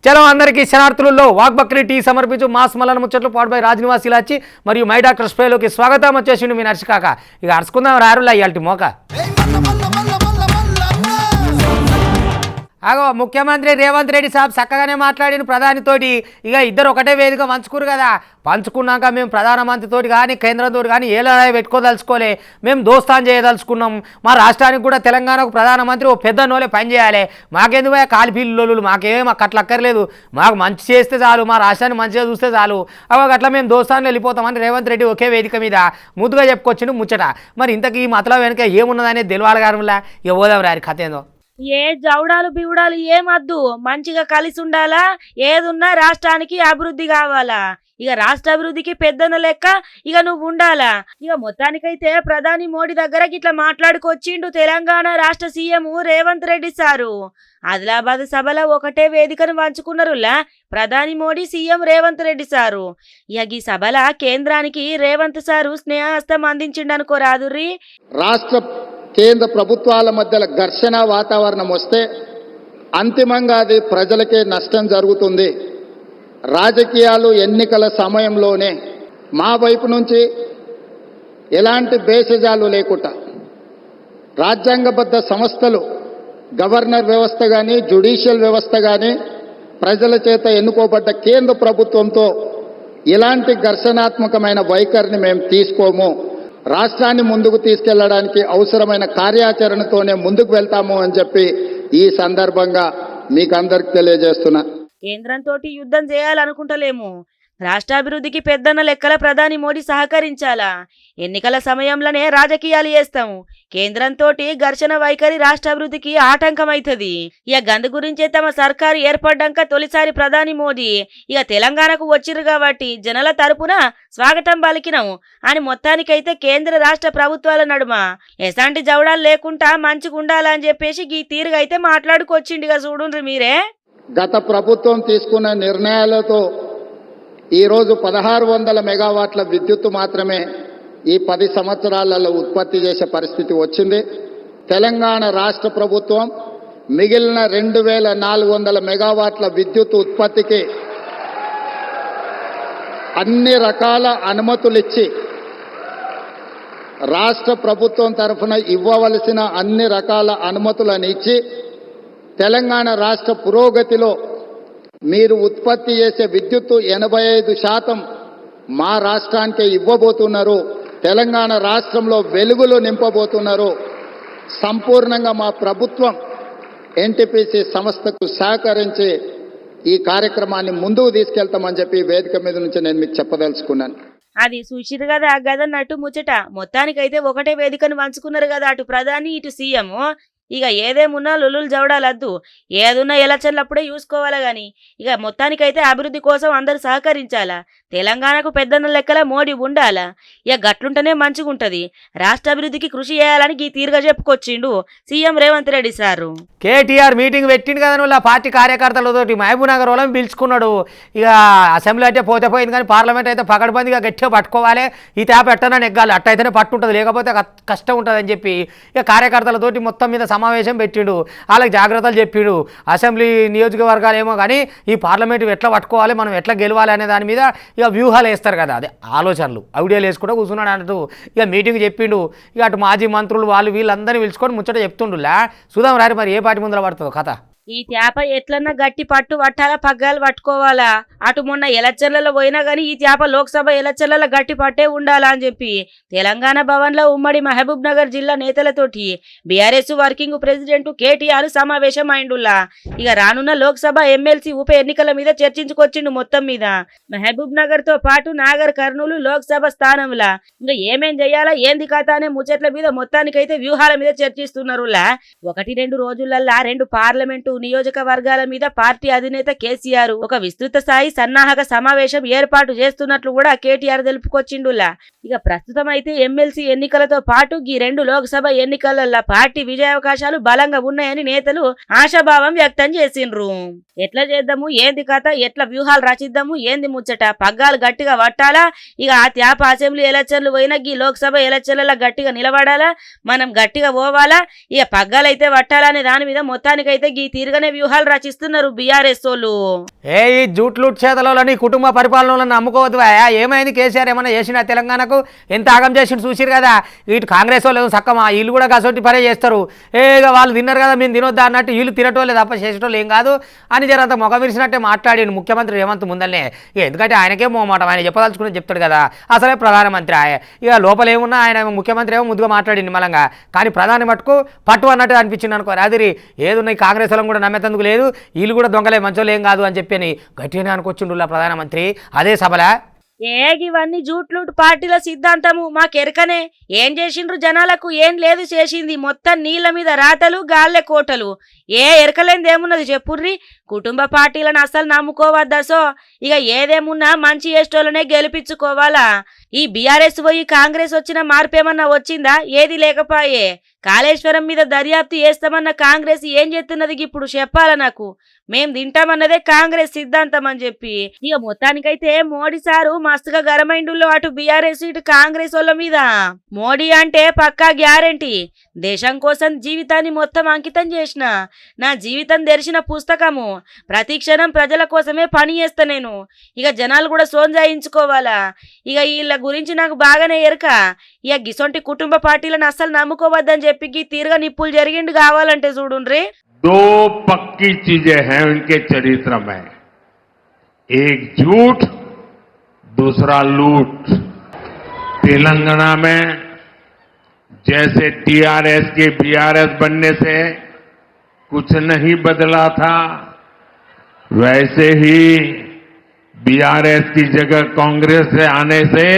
చలో అందరికీ శనార్థులలో వాగ్బక్రీ టీ సమర్పించు మాస్ మల్లన ముచ్చట్లు పాడుబై రాజనివాస్ ఇలాచి మరియు మై డాక్టర్ స్ప్రేలోకి స్వాగతం వచ్చేసిండు మీ నర్సికాక. ఇక అరుచుకుందాం రారులా ఇయాల్టి మోక. అగో ముఖ్యమంత్రి రేవంత్ రెడ్డి సాబ్ చక్కగానే మాట్లాడిన ప్రధానితోటి. ఇక ఇద్దరు ఒకటే వేదిక పంచుకురు కదా. పంచుకున్నాక మేము ప్రధానమంత్రితోటి కానీ కేంద్రంతో కానీ ఏ లడాయి పెట్టుకోదలుచుకోలే, మేము దోస్తాన్ చేయదలుచుకున్నాం. మా రాష్ట్రానికి కూడా తెలంగాణకు ప్రధానమంత్రి ఓ పెద్ద నోలే పని చేయాలి. మాకెందుకు కాలిపిల్లు మాకేం అట్లా అక్కర్లేదు, మాకు మంచి చేస్తే చాలు, మా రాష్ట్రాన్ని మంచిగా చూస్తే చాలు. అట్లా మేము దోస్తాన్ని వెళ్ళిపోతామని రేవంత్ రెడ్డి ఒకే వేదిక మీద ముద్దుగా చెప్పుకొచ్చిండు ముచ్చట. మరి ఇంతకీ ఈ మతలో వెనక ఏమున్నదనేది తెలియాలి గారులా. ఇక పోదాం రారి కథ ఏందో. ఏ జౌడాలు బివుడాలు ఏమద్దు, మంచిగా కలిసి ఉండాలా. ఏదున్నా రాష్ట్రానికి అభివృద్ధి కావాలా. ఇక రాష్ట్ర అభివృద్ధికి పెద్దన లెక్క ఇక నువ్వు ఉండాలా. ఇక మొత్తానికైతే ప్రధాని మోడీ దగ్గర ఇట్లా మాట్లాడుకొచ్చిండు తెలంగాణ రాష్ట్ర సీఎం రేవంత్ రెడ్డి సారు. ఆదిలాబాద్ సభలో ఒకటే వేదికను పంచుకున్నారులా ప్రధాని మోడీ సీఎం రేవంత్ రెడ్డి సారు. ఇక ఈ సభల కేంద్రానికి రేవంత్ సారు స్నేహస్తం అందించిండనుకోరాదుర్రి. రాష్ట్ర కేంద్ర ప్రభుత్వాల మధ్యలో ఘర్షణ వాతావరణం వస్తే అంతిమంగా అది ప్రజలకే నష్టం జరుగుతుంది. రాజకీయాలు ఎన్నికల సమయంలోనే మా వైపు నుంచి ఎలాంటి భేషజాలు లేకుండా రాజ్యాంగబద్ధ సంస్థలు, గవర్నర్ వ్యవస్థ కానీ జ్యుడిషియల్ వ్యవస్థ కానీ ప్రజల చేత ఎన్నుకోబడ్డ కేంద్ర ప్రభుత్వంతో ఇలాంటి ఘర్షణాత్మకమైన వైఖరిని మేము తీసుకోము. రాష్ట్రాన్ని ముందుకు తీసుకెళ్లడానికి అవసరమైన కార్యాచరణతోనే ముందుకు వెళ్తాము అని చెప్పి ఈ సందర్భంగా మీకు అందరికి తెలియజేస్తున్నా. కేంద్రంతో యుద్ధం చేయాలనుకుంటలేము. రాష్ట్రాభివృద్ధికి పెద్దన్న లెక్కల ప్రధాని మోడీ సహకరించాలా. ఎన్నికల సమయంలోనే రాజకీయాలు చేస్తాము. కేంద్రంతో ఘర్షణ వైఖరి రాష్ట్రాభివృద్ధికి ఆటంకమైతుంది. ఇక గందు గురించే తమ సర్కారు ఏర్పడ్డాక తొలిసారి ప్రధాని మోదీ ఇక తెలంగాణకు వచ్చిర్రు కాబట్టి జనాల తరపున స్వాగతం పలికినాము అని మొత్తానికైతే కేంద్ర రాష్ట్ర ప్రభుత్వాల నడుమ ఎలాంటి జవడాలు లేకుండా మంచిగా ఉండాలని చెప్పేసి ఈ తీరుగా అయితే మాట్లాడుకొచ్చిండిగా. చూడుండ్రి మీరే. గత ప్రభుత్వం తీసుకున్న నిర్ణయాలతో ఈరోజు 1600 మెగావాట్ల విద్యుత్తు మాత్రమే ఈ 10 సంవత్సరాలలో ఉత్పత్తి చేసే పరిస్థితి వచ్చింది. తెలంగాణ రాష్ట్ర ప్రభుత్వం మిగిలిన 2400 మెగావాట్ల విద్యుత్ ఉత్పత్తికి అన్ని రకాల అనుమతులిచ్చి రాష్ట్ర ప్రభుత్వం తరఫున ఇవ్వవలసిన అన్ని రకాల అనుమతులను ఇచ్చి తెలంగాణ రాష్ట్ర పురోగతిలో మీరు ఉత్పత్తి చేసే విద్యుత్తు 85% మా రాష్ట్రానికే ఇవ్వబోతున్నారు. తెలంగాణ రాష్ట్రంలో వెలుగులు నింపబోతున్నారు. సంపూర్ణంగా మా ప్రభుత్వం ఎన్టీపీసీ సంస్థకు సహకరించి ఈ కార్యక్రమాన్ని ముందుకు తీసుకెళ్తామని చెప్పి వేదిక మీద నుంచి నేను మీకు చెప్పదలుచుకున్నాను. అది చూసిరు కదా గదన్నట్టు ముచ్చట. మొత్తానికైతే ఒకటే వేదికను పంచుకున్నారు కదా, అటు ప్రధాని ఇటు సీఎం. ఇక ఏదేమున్నా లొల్లులు జవడాలద్దు, ఏదున్నా ఎలక్షన్లప్పుడే చూసుకోవాలా గాని ఇక మొత్తానికైతే అభివృద్ధి కోసం అందరూ సహకరించాలా. తెలంగాణకు పెద్దన్న లెక్కల మోడీ ఉండాలా. ఇక గట్లుంటేనే మంచిగుంటది. రాష్ట్ర అభివృద్ధికి కృషి చేయాలని ఈ తీరుగా చెప్పుకొచ్చిండు CM Revanth Reddy sir. KTR meeting పెట్టిండు కదా వాళ్ళ పార్టీ కార్యకర్తలతోటి మహబూబ్ నగర్ వాళ్ళని పిలుచుకున్నాడు. ఇక అసెంబ్లీ అయితే పోతే పోయింది కానీ పార్లమెంట్ అయితే పకడ్బందీగా గట్టిగా పట్టుకోవాలి. ఈ తేప ఎట్టనా నెగ్గాలి, అట్టయితేనే పట్టుంటుంది, లేకపోతే కష్టం ఉంటుంది అని చెప్పి ఇక కార్యకర్తలతోటి మొత్తం మీద సమావేశం పెట్టిండు. వాళ్ళకి జాగ్రత్తలు చెప్పిండు. అసెంబ్లీ నియోజకవర్గాలు ఏమో కానీ ఈ పార్లమెంట్ ఎట్లా పట్టుకోవాలి, మనం ఎట్లా గెలవాలి అనే దాని మీద ఇక వ్యూహాలు వేస్తారు కదా, అదే ఆలోచనలు ఐడియాలు వేసుకుంటూ కూర్చున్నాడు అన్నట్టు ఇక మీటింగ్ చెప్పిండు. ఇక అటు మాజీ మంత్రులు వాళ్ళు వీళ్ళందరినీ పిలుచుకొని ముచ్చట చెప్తుండులా. చూద్దాం రారి మరి ఏ పార్టీ ముందర పడుతుందో కథ. ఈ తేప ఎట్లన్నా గట్టి పట్టు పట్టాలా, పగ్గాలు పట్టుకోవాలా. అటు మొన్న ఎలక్షన్లలో పోయినా గానీ ఈ తేప లోక్సభ ఎలక్షన్లలో గట్టి పట్టే ఉండాలా అని చెప్పి తెలంగాణ భవన్ లో ఉమ్మడి మహబూబ్ నగర్ జిల్లా నేతలతోటి బీఆర్ఎస్ వర్కింగ్ ప్రెసిడెంట్ కేటీఆర్ సమావేశం అయిండులా. ఇక రానున్న లోక్సభ ఎమ్మెల్సీ ఉప ఎన్నికల మీద చర్చించుకొచ్చిండు. మొత్తం మీద మహబూబ్ నగర్ తో పాటు నాగర్ కర్నూలు లోక్సభ స్థానంలా ఇంకా ఏమేం చెయ్యాలా ఏంది కథ అనే ముచ్చట్ల మీద మొత్తానికైతే వ్యూహాల మీద చర్చిస్తున్నారులా. 1-2 రోజులల్లా 2 పార్లమెంటు నియోజకవర్గాల మీద పార్టీ అధినేత కేసీఆర్ ఒక విస్తృత స్థాయి సన్నాహక సమావేశం ఏర్పాటు చేస్తున్నట్లు కూడా కేటీఆర్ తెలుపుకొచ్చిండులా. ఇక ప్రస్తుతం అయితే ఎమ్మెల్సీ ఎన్నికలతో పాటు ఈ 2 లోక్సభ ఎన్నికలలో పార్టీ విజయావకాశాలు బలంగా ఉన్నాయని నేతలు ఆశాభావం వ్యక్తం చేసిండ్రు. ఎట్లా చేద్దాము ఏంది కథ, ఎట్లా వ్యూహాలు రచిద్దాము ఏంది ముచ్చట, పగ్గాలు గట్టిగా పట్టాలా. ఇక ఆ త్యాప అసెంబ్లీ ఎలక్షన్లు పోయినా ఈ లోక్సభ ఎలక్షన్లలో గట్టిగా నిలబడాలా, మనం గట్టిగా పోవాలా. ఇక పగ్గాలైతే పట్టాలనే దాని మీద మొత్తానికైతే ఈ తీరు తీరుగానే వ్యూహాలు రచిస్తున్నారు బీఆర్ఎస్ వాళ్ళు. ఈ జూట్లూట్ చేతలని కుటుంబ పరిపాలనలను నమ్ముకోవద్దు. ఏమైంది కేసీఆర్ ఏమైనా చేసిన తెలంగాణకు ఎంత ఆగం చేసి చూసిరు కదా. ఇటు కాంగ్రెస్ వాళ్ళు సక్కమా వీళ్ళు కూడా కసొట్టి పనే చేస్తారు. ఇక వాళ్ళు తిన్నారు కదా మేము తినొద్దా అన్నట్టు వీళ్ళు తినటోళ్ళే తప్ప చేసేటోళ్ళు ఏం కాదు అని జరంత మొగ విరిసినట్టే మాట్లాడి ముఖ్యమంత్రి రేవంత్ ముందల్నే. ఇక ఎందుకంటే ఆయనకే మాట ఆయన చెప్పదలుచుకుని చెప్తాడు కదా. అసలే ప్రధానమంత్రి ఇక లోపల ఏమున్నా ఆయన ముఖ్యమంత్రి ఏమో ముద్దుగా మాట్లాడింది మలంగా. కానీ ప్రధాని మటుకు పట్టు అన్నట్టు అనిపించింది అనుకో. అది ఏదున్నాయి కాంగ్రెస్ వాళ్ళని కూడా నమ్మేందుకు లేదు. వీళ్ళు కూడా దొంగలే మంచోళ్ళు ఏం కాదు అని చెప్పి గట్టిగానే అనుకొచ్చిండు ప్రధానమంత్రి అదే సభలా. ఇవన్నీ జూట్లూట్ పార్టీల సిద్ధాంతము మాకెరకనే. ఏం చేసిండ్రు జనాలకు? ఏం లేదు చేసింది. మొత్తం నీళ్ళ మీద రాతలు గాల్లె కోటలు. ఎరకలేంది ఏమున్నది చెప్పుర్రి. కుటుంబ పార్టీలను అసలు నమ్ముకోవద్దసో. ఇక ఏదేమున్నా మంచి చేసేటోళ్ళనే గెలిపించుకోవాలా. ఈ బీఆర్ఎస్ పోయి కాంగ్రెస్ వచ్చిన మార్పేమన్నా వచ్చిందా? ఏది లేకపాయే. కాళేశ్వరం మీద దర్యాప్తు చేస్తామన్న కాంగ్రెస్ ఏం చేస్తున్నది ఇప్పుడు చెప్పాలా నాకు. మేం తింటామన్నదే కాంగ్రెస్ సిద్ధాంతం అని చెప్పి. ఇక మొత్తానికైతే మోడీ సారు మస్తుగా గరమైండుల్లో అటు బీఆర్ఎస్ ఇటు కాంగ్రెస్ వాళ్ళ మీద. మోడీ అంటే పక్కా గ్యారెంటీ. దేశం కోసం జీవితాన్ని మొత్తం అంకితం చేసిన నా జీవితం తెరిచిన పుస్తకము. ప్రతి క్షణం ప్రజల కోసమే పని చేస్తా నేను. ఇక జనాలు కూడా సోంజాయించుకోవాలా. ఇక వీళ్ళ గురించి నాకు బాగానే ఎరక. ఇక గిసొంటి కుటుంబ పార్టీలను అస్సలు నమ్ముకోవద్దని చెప్పి తీరుగా నిప్పులు జరిగిండు కావాలంటే చూడుండ్రి. दो पक्की चीजें हैं उनके चरित्र में, एक झूठ, दूसरा लूट. तेलंगाना में जैसे टीआरएस के बीआरएस बनने से कुछ नहीं बदला था, वैसे ही बीआरएस की जगह कांग्रेस से आने से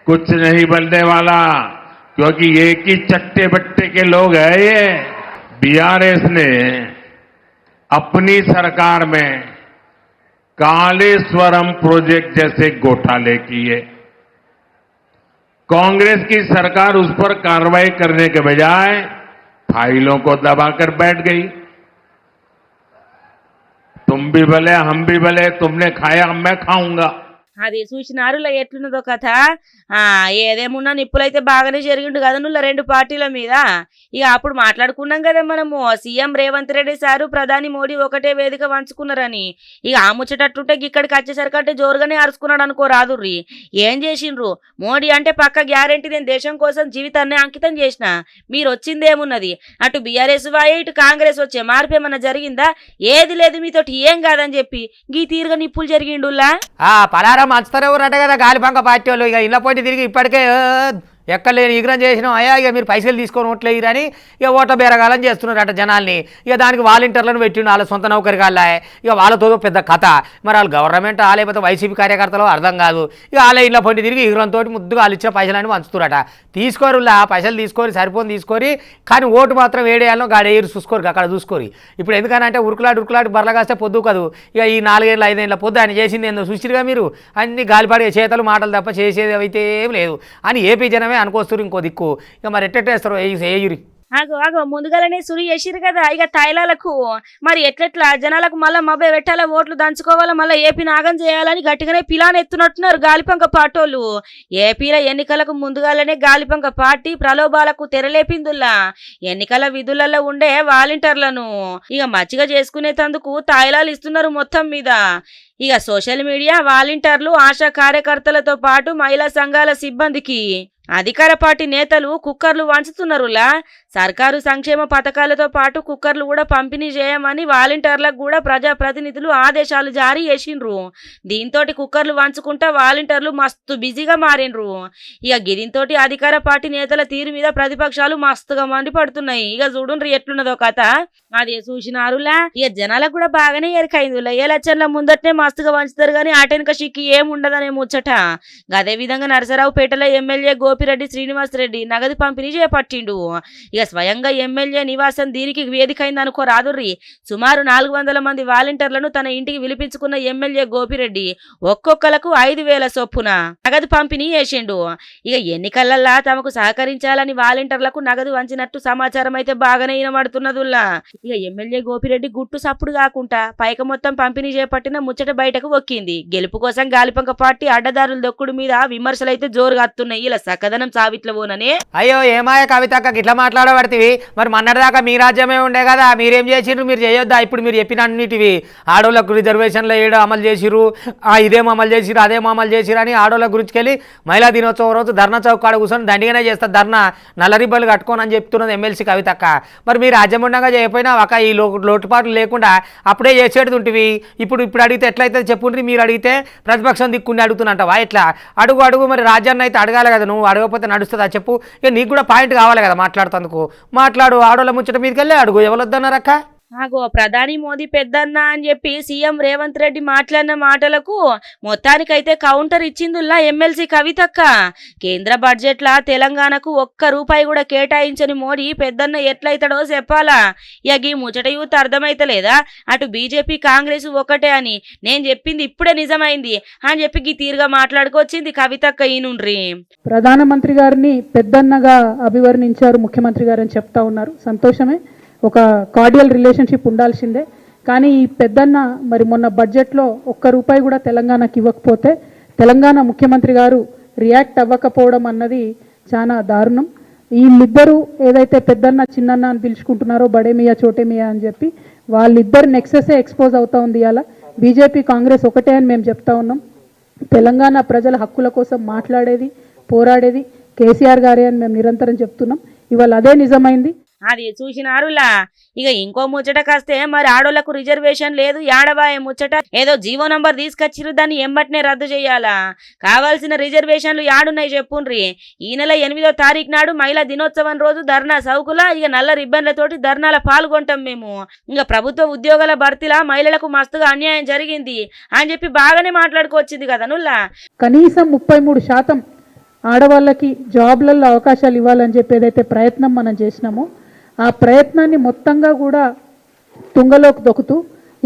कुछ नहीं बदलने वाला, क्योंकि एक ही चट्टे बट्टे के लोग हैं ये. बीआरएस ने अपनी सरकार में कालेश्वरम प्रोजेक्ट जैसे घोटाले किए. कांग्रेस की सरकार उस पर कार्रवाई करने के बजाय फाइलों को दबाकर बैठ गई. तुम भी भले हम भी भले, तुमने खाया मैं खाऊंगा. అది చూసినారులా ఎట్లున్నదో కథ. ఏదేమున్నా నిప్పులైతే బాగానే జరిగిండు కదా నువ్వు రెండు పార్టీల మీద. ఇక అప్పుడు మాట్లాడుకున్నాం కదా మనము సీఎం రేవంత్ రెడ్డి సారు ప్రధాని మోడీ ఒకటే వేదిక వంచుకున్నారని. ఇక ఆ ముచ్చటట్టుంటే ఇక్కడికి వచ్చేసరికంటే జోరుగానే అరుచుకున్నాడు అనుకో రాదుర్రి. ఏం చేసిండ్రు? మోడీ అంటే పక్క గ్యారెంటీ, నేను దేశం కోసం జీవితాన్ని అంకితం చేసిన. మీరు వచ్చిందేమున్నది? అటు బీఆర్ఎస్ వాయే ఇటు కాంగ్రెస్ వచ్చే మార్పు ఏమన్నా జరిగిందా? ఏది లేదు, మీతోటి ఏం కాదని చెప్పి గీ తీరుగా నిప్పులు జరిగిండులా. పలారం మంచుతారు ఎవరట కదా గాలిపంక పార్టీ వాళ్ళు. ఇక ఇళ్ళ పోటీ తిరిగి ఇప్పటికే ఎక్కలేని ఈగ్రం చేసినాం. ఇక మీరు పైసలు తీసుకొని ఓట్లు వేయరని ఇక ఓట్ల బేరగాలని చేస్తున్నారట జనాల్ని. ఇక దానికి వాలంటీర్లను పెట్టిండు వాళ్ళ సొంత నౌకరిగాళ్ళ. ఇక వాళ్ళతో పెద్ద కథ. మరి వాళ్ళు గవర్నమెంట్ లేకపోతే వైసీపీ కార్యకర్తలు అర్థం కాదు. ఇక వాళ్ళ ఇళ్ళ పోటీ తిరిగి ఈగ్రంతో ముద్దుగా వాళ్ళు ఇచ్చిన పైసలని పంచుతురట. తీసుకోరులా పైసలు తీసుకొని సరిపోని తీసుకొని, కానీ ఓటు మాత్రం వేడేయాలను గాడేరు చూసుకోరు అక్కడ చూసుకోరు. ఇప్పుడు ఎందుకనంటే ఉరుకులాడి బర్ల కాస్తే పొద్దు కదూ. ఇక ఈ 4 ఏళ్ళ 5 ఏళ్ళ పొద్దు ఆయన చేసింది ఏందో చూసిరుగా మీరు. అన్ని గాలిపాడే చేతలు మాటలు తప్ప చేసేది అయితే ఏం లేదు అని ఏపీ జనమే అనుకోస్తారు. ఇంకో దిక్కు ఇక మరి ఎట్టేస్తారు ఏయురి. ఆగో ముందుగానే సురి చేసిరు కదా ఇక తైలాలకు. మరి ఎట్లెట్లా జనాలకు మళ్ళీ మబ్బే పెట్టాలా, ఓట్లు దంచుకోవాలా, మళ్ళీ ఏపీ నాగం చేయాలని గట్టిగానే పిలాన్ ఎత్తునట్టున్నారు గాలిపంక పార్టోళ్ళు. ఏపీల ఎన్నికలకు ముందుగానే గాలిపంక పార్టీ ప్రలోభాలకు తెరలేపిందుల్లా. ఎన్నికల విధులలో ఉండే వాలంటీర్లను ఇక మచ్చిగా చేసుకునేందుకు తాయిలాలు ఇస్తున్నారు మొత్తం మీద. ఇక సోషల్ మీడియా వాలంటీర్లు, ఆశా కార్యకర్తలతో పాటు మహిళా సంఘాల సిబ్బందికి అధికార పార్టీ నేతలు కుక్కర్లు వంచుతున్నారులా. సర్కారు సంక్షేమ పథకాలతో పాటు కుక్కర్లు కూడా పంపిణీ చేయమని వాలంటీర్లకు కూడా ప్రజాప్రతినిధులు ఆదేశాలు జారీ చేసిండ్రు. దీంతో కుక్కర్లు వంచుకుంటా వాలంటీర్లు మస్తు బిజీగా మారిండ్రు. ఇక దీంతో అధికార పార్టీ నేతల తీరు మీద ప్రతిపక్షాలు మస్తుగా మండిపడుతున్నాయి. ఇక చూడుండ్రి ఎట్లున్నదో కథ. అది చూసినారులా. ఇక జనాలకు కూడా బాగానే ఎరకైందిలా. ఎలక్షన్ల ముందటనే మస్తుగా వంచుతారు కానీ ఆటెనక సిక్కి ఏముండదనే ముచ్చట. అదే విధంగా నరసరావుపేటలో ఎమ్మెల్యే గోపిరెడ్డి శ్రీనివాస్ రెడ్డి నగదు పంపిణీ చేపట్టిండు. ఇక స్వయంగా ఎమ్మెల్యే నివాసం దీనికి వేదికైంది అనుకో రాదుర్రి. సుమారు 400 మంది వాలంటీర్లను తన ఇంటికి పిలిపించుకున్న ఎమ్మెల్యే గోపిరెడ్డి ఒక్కొక్కలకు 5,000 చొప్పున నగదు పంపిణీ చేసిండు. ఇక ఎన్నికలల్లా తమకు సహకరించాలని వాలంటీర్లకు నగదు వంచినట్టు సమాచారం అయితే బాగానే వినబడుతున్నదుల్లా. ఇక ఎమ్మెల్యే గోపిరెడ్డి గుట్టు సప్పుడు కాకుండా పైక మొత్తం పంపిణీ చేపట్టిన ముచ్చట బయటకు ఒక్కింది. గెలుపు కోసం గాలిపంక పార్టీ అడ్డదారుల దొక్కుడు మీద విమర్శలైతే జోరుగా వస్తున్నాయి. ఇలా సకదనం సావిట్ల పోననే. అయ్యో ఏమాయ కవితక్క గిట్లా మాట్లాడబడితివి, మరి మొన్నటిదాకా మీ రాజ్యమే ఉండే కదా, మీరేం చేసిర్రు, మీరు చేయొద్దా? ఇప్పుడు మీరు చెప్పిన అన్నిటివి ఆడోళ్ళకు రిజర్వేషన్లు ఏడు అమలు చేసిరు, ఇదేం అమలు చేసిరు అదేం అమలు చేసిరు అని ఆడోళ్ళ గురించి వెళ్ళి మహిళా దినోత్సవం రోజు ధర్నా చౌక్ కాడ కూర్చొని దండిగానే చేస్తారు ధర్నా, నల్లరిబ్బలు కట్టుకోని అని చెప్తున్నది ఎమ్మెల్సీ కవితక్క. మరి మీరు రాజ్యం ఉండగా చేయకపోయినా ఒక ఈ లోటుపాట్లు లేకుండా అప్పుడే చేసేది ఉంటివి. ఇప్పుడు అడిగితే ఎట్లయితే చెప్పుండ్రి, మీరు అడిగితే ప్రతిపక్షం దిక్కుని అడుగుతున్నట్టవా? ఎట్లా అడుగు మరి రాజ్యాన్ని అయితే అడగాలి కదా, నువ్వు అడగకపోతే నడుస్తుందా చెప్పు? ఇక నీకు కూడా పాయింట్ కావాలి కదా మాట్లాడుతందుకు, మాట్లాడు. ఆడోళ్ళ ముచ్చట మీదకి వెళ్ళి అడుగు, ఎవరొద్దన్నారక్క? ఆగో ప్రధాని మోదీ పెద్దన్న అని చెప్పి సీఎం రేవంత్ రెడ్డి మాట్లాడిన మాటలకు మొత్తానికైతే కౌంటర్ ఇచ్చిందిలా ఎమ్మెల్సీ కవితక్క. కేంద్ర బడ్జెట్లా తెలంగాణకు ఒక్క రూపాయి కూడా కేటాయించని మోడీ పెద్దన్న ఎట్లయితాడో చెప్పాలా? ఇక ఈ ముచ్చట యూత్ అర్థమైతలేదా? అటు బీజేపీ కాంగ్రెస్ ఒకటే అని నేను చెప్పింది ఇప్పుడే నిజమైంది అని చెప్పి ఈ తీరుగా మాట్లాడుకొచ్చింది కవితక్క. ఈనుండ్రి ప్రధానమంత్రి గారిని పెద్దన్నగా అభివర్ణించారు ముఖ్యమంత్రి గారు అని చెప్తా ఉన్నారు. సంతోషమే, ఒక కార్డియల్ రిలేషన్షిప్ ఉండాల్సిందే. కానీ ఈ పెద్దన్న మరి మొన్న బడ్జెట్లో ఒక్క రూపాయి కూడా తెలంగాణకి ఇవ్వకపోతే తెలంగాణ ముఖ్యమంత్రి గారు రియాక్ట్ అవ్వకపోవడం అన్నది చాలా దారుణం. వీళ్ళిద్దరూ ఏదైతే పెద్దన్న చిన్నన్న అని పిలుచుకుంటున్నారో బడేమియా చోటేమియా అని చెప్పి వాళ్ళిద్దరు నెక్సెసే ఎక్స్పోజ్ అవుతా ఉంది. అలా బీజేపీ కాంగ్రెస్ ఒకటే అని మేము చెప్తా ఉన్నాం. తెలంగాణ ప్రజల హక్కుల కోసం మాట్లాడేది పోరాడేది కేసీఆర్ గారే అని మేము నిరంతరం చెప్తున్నాం. ఇవాళ అదే నిజమైంది. అది చూసినారులా. ఇక ఇంకో ముచ్చట కాస్తే మరి ఆడోళ్లకు రిజర్వేషన్ లేదు యాడవాయ ముచ్చట. ఏదో జీవో నంబర్ తీసుకొచ్చిరు, దాన్ని ఎంబటినే రద్దు చేయాలా? కావాల్సిన రిజర్వేషన్లు యాడున్నాయి చెప్పుండ్రి. ఈ నెల 8వ తారీఖు నాడు మహిళా దినోత్సవం రోజు ధర్నా సౌకులా ఇక నల్ల రిబ్బన్లతోటి ధర్నాల పాల్గొంటాం మేము. ఇంకా ప్రభుత్వ ఉద్యోగాల భర్తీలా మహిళలకు మస్తుగా అన్యాయం జరిగింది అని చెప్పి బాగానే మాట్లాడుకొచ్చింది కదా నుల్లా. కనీసం 33% ఆడవాళ్ళకి జాబ్లలో అవకాశాలు ఇవ్వాలని చెప్పి ఏదైతే ప్రయత్నం మనం చేసినామో ఆ ప్రయత్నాన్ని మొత్తంగా కూడా తుంగలోకి దొక్కుతూ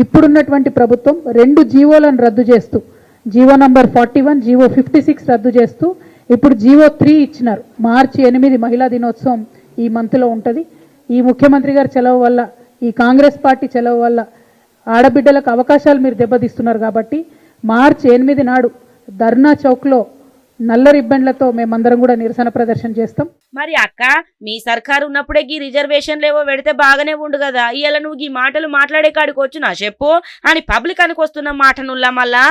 ఇప్పుడున్నటువంటి ప్రభుత్వం 2 జీవోలను రద్దు చేస్తూ, జీవో నంబర్ 41, జీవో 56 రద్దు చేస్తూ ఇప్పుడు జీవో 3 ఇచ్చినారు. మార్చి 8 మహిళా దినోత్సవం ఈ మంత్లో ఉంటుంది. ఈ ముఖ్యమంత్రి గారి చెలవు వల్ల, ఈ కాంగ్రెస్ పార్టీ చెలవు వల్ల ఆడబిడ్డలకు అవకాశాలు మీరు దెబ్బతీస్తున్నారు. కాబట్టి మార్చి 8 నాడు ధర్నా చౌక్లో నల్ల రిబ్బన్లతో మేమందరం కూడా నిరసన ప్రదర్శన చేస్తాం. మరి అక్క, మీ సర్కారు ఉన్నప్పుడే ఈ రిజర్వేషన్లు ఏవో పెడితే బాగానే ఉండు కదా, ఇవాళ నువ్వు ఈ మాటలు మాట్లాడే కాడికి వచ్చు నా చెప్పు అని పబ్లిక్ అని వస్తున్న మాట నుల్లా. మళ్ళా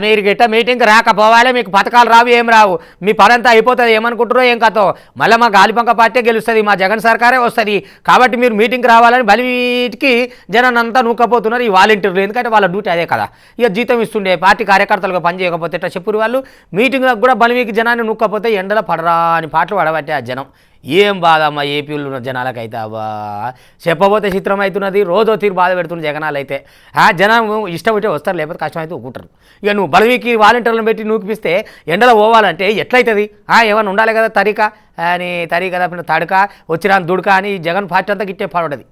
మీరు గిట్ట మీటింగ్కి రాకపోవాలి, మీకు పథకాలు రావు ఏం రావు, మీ పనంతా అయిపోతుంది ఏమనుకుంటారో ఏం కథో. మళ్ళీ మా గాలిపంక పార్టీ గెలుస్తుంది, మా జగన్ సర్కారే వస్తుంది. కాబట్టి మీరు మీటింగ్కి రావాలని బలివీటికి జనాన్ని అంతా నూకపోతున్నారు ఈ వాలంటీర్లు. ఎందుకంటే వాళ్ళ డ్యూటీ అదే కదా. ఇక జీతం ఇస్తుండే పార్టీ కార్యకర్తలుగా పని చేయకపోతే ఎట్లా చెప్పురు వాళ్ళు. మీటింగ్లకు కూడా బలివీకి జనాన్ని నూక్కపోతే ఎండలో పడరా అని పాటలు పడబట్టే ఆ జనం. ఏం బాధ అమ్మా ఏపీలో ఉన్న జనాలకైతే. అబ్బా చెప్పబోతే చిత్రం అవుతున్నది, రోజో తీరు బాధ పెడుతున్న జగనాలు అయితే. జనం ఇష్టం ఉంటే వస్తారు, లేకపోతే కష్టమైతే ఊకుంటారు. ఇక నువ్వు బలవీకి వాలంటీర్లను పెట్టి నూకిపిస్తే ఎండలో పోవాలంటే ఎట్లయితుంది? ఏమన్నా ఉండాలి కదా తరీకా అని, తరీకా తప్పిన తడక వచ్చినా దుడక అని జగన్ పార్టీ అంతా గిట్టే పడది.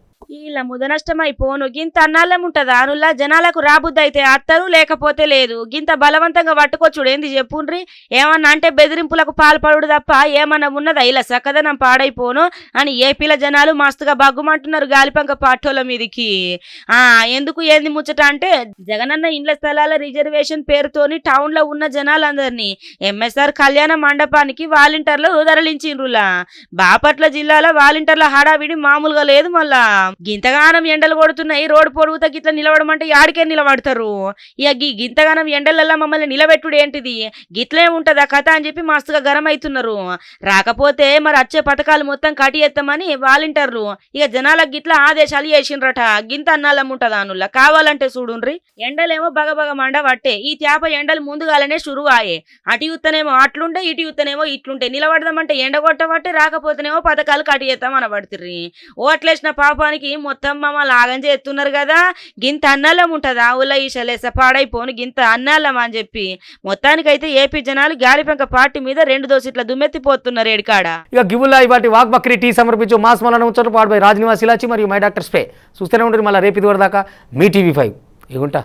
ఇలా ముదనష్టమైపోను గింత అన్నాళ్ళం ఉంటదా అనుల్లా? జనాలకు రాబుద్ది అయితే అత్తరు, లేకపోతే లేదు. గింత బలవంతంగా పట్టుకొచ్చుడు ఏంది చెప్పుండ్రి? ఏమన్నా అంటే బెదిరింపులకు పాల్పడుడు తప్ప ఏమన్నా ఉన్నదా? ఇలా సక్కదనం పాడైపోను అని ఏపీల జనాలు మస్తుగా బగ్గుమంటున్నారు గాలిపంక పాటోల మీదికి. ఎందుకు ఏంది ముచ్చట అంటే, జగనన్న ఇండ్ల స్థలాల రిజర్వేషన్ పేరుతోని టౌన్ లో ఉన్న జనాలందరినీ ఎంఎస్ఆర్ కళ్యాణ మండపానికి వాలంటీర్లు తరలించిండ్రులా. బాపట్ల జిల్లాలో వాలంటీర్ల హడావిడి మామూలుగా లేదు. మళ్ళా గింతగానం ఎండలు కొడుతున్నాయి, రోడ్డు పొడుగుతా గిట్లా నిలబడమంటే యాడికే నిలబడతారు? ఇక గింతగానం ఎండలల్లా మమ్మల్ని నిలబెట్టుడు ఏంటిది, గిట్లే ఉంటదా కథ అని చెప్పి మస్తుగా గరం అవుతున్నారు. రాకపోతే మరి వచ్చే పథకాలు మొత్తం కటియేస్తామని వాలంటీర్లు ఇక జనాలకు గిట్లా ఆదేశాలు చేసిండ్రట. గింత అన్నాలం ఉంటదా అనుల్లా? కావాలంటే చూడుండ్రి, ఎండలేమో బగబగ మండబట్టే. ఈ తేప ఎండలు ముందుగాలనే షురువు ఆయే. అటు యుత్తనేమో అట్లుంటే, ఇటు యుత్తనేమో ఇట్లుంటే. నిలబడదామంటే ఎండ కొట్టబట్టే, రాకపోతేనేమో పథకాలు కటియేస్తాం అనబడుతుర్రి. ఓట్లేసిన పాపానికి మొత్తం మమ్మల్ని ఆగం చేస్తున్నారు కదా. గింత అన్నాలం ఉంటదా ఊళ్ళో ఈసలేస పాడైపోను గింత అన్నాలం అని చెప్పి మొత్తానికైతే ఏపీ జనాలు గాలిపంక పార్టీ మీద 2 దోసిట్ల దుమ్మెత్తిపోతున్నారు ఏడికాడ. ఇక గివుల్లా ఇవాటి వాక్ బక్రీ టీ సమర్పించు మాస్ మలన ముచ్చట పాడుపై రాజనివాస్ ఇలాచి మరియు మై డాక్టర్ స్ప్రే. చూస్తూనే ఉంటుంది మళ్ళీ రేపు ఇది వరదాకా మీ టీవీ 5 ఇగుంటా.